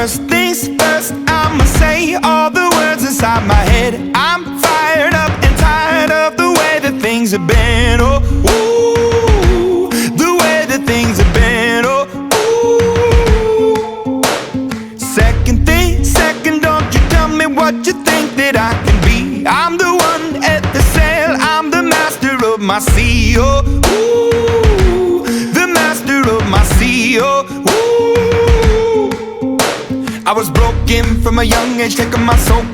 First things first, I'ma say all the words inside my head. I'm fired up and tired of the way that things have been. Oh, ooh, the way that things have been. Oh, ooh. Second thing, second, don't you tell me what you think that I can be. I'm the one at the sail, I'm the master of my sea. Oh, ooh, the master of my sea. Oh, ooh. I was broken from a young age, taking my soul